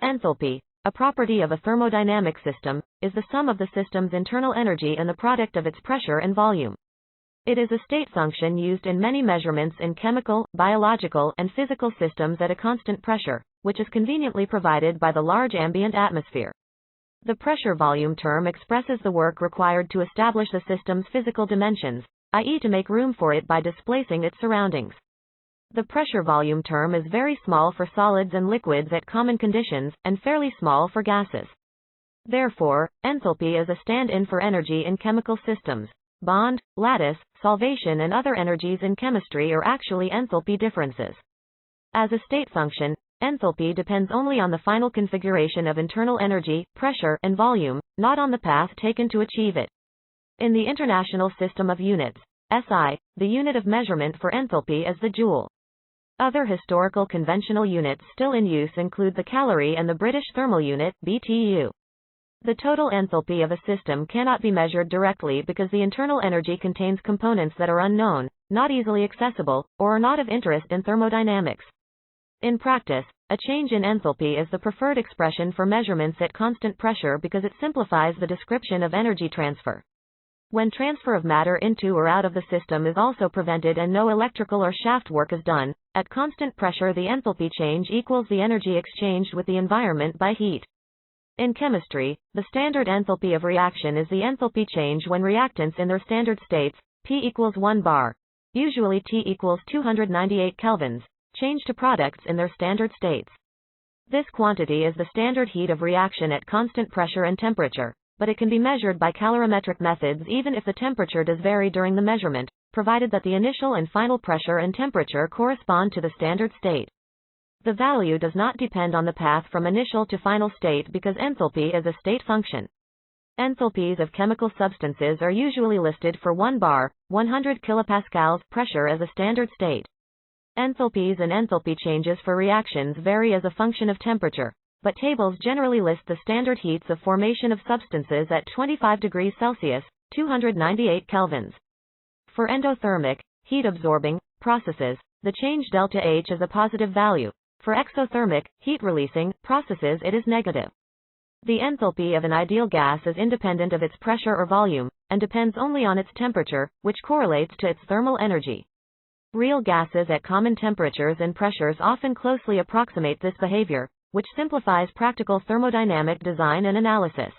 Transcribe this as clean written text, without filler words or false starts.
Enthalpy, a property of a thermodynamic system, is the sum of the system's internal energy and the product of its pressure and volume. It is a state function used in many measurements in chemical, biological, and physical systems at a constant pressure, which is conveniently provided by the large ambient atmosphere. The pressure-volume term expresses the work required to establish the system's physical dimensions, i.e. to make room for it by displacing its surroundings. The pressure-volume term is very small for solids and liquids at common conditions, and fairly small for gases. Therefore, enthalpy is a stand-in for energy in chemical systems. Bond, lattice, solvation and other energies in chemistry are actually enthalpy differences. As a state function, enthalpy depends only on the final configuration of internal energy, pressure, and volume, not on the path taken to achieve it. In the International System of Units, SI, the unit of measurement for enthalpy is the joule. Other historical conventional units still in use include the calorie and the British thermal unit, BTU. The total enthalpy of a system cannot be measured directly because the internal energy contains components that are unknown, not easily accessible, or are not of interest in thermodynamics. In practice, a change in enthalpy is the preferred expression for measurements at constant pressure because it simplifies the description of energy transfer. When transfer of matter into or out of the system is also prevented and no electrical or shaft work is done, at constant pressure the enthalpy change equals the energy exchanged with the environment by heat. In chemistry, the standard enthalpy of reaction is the enthalpy change when reactants in their standard states, P equals 1 bar, usually T equals 298 kelvins, change to products in their standard states. This quantity is the standard heat of reaction at constant pressure and temperature, but it can be measured by calorimetric methods even if the temperature does vary during the measurement, provided that the initial and final pressure and temperature correspond to the standard state. The value does not depend on the path from initial to final state because enthalpy is a state function. Enthalpies of chemical substances are usually listed for 1 bar, 100 kilopascals pressure as a standard state. Enthalpies and enthalpy changes for reactions vary as a function of temperature, but tables generally list the standard heats of formation of substances at 25 degrees Celsius, 298 kelvins. For endothermic, heat-absorbing, processes, the change delta H is a positive value. For exothermic, heat-releasing, processes it is negative. The enthalpy of an ideal gas is independent of its pressure or volume, and depends only on its temperature, which correlates to its thermal energy. Real gases at common temperatures and pressures often closely approximate this behavior, which simplifies practical thermodynamic design and analysis.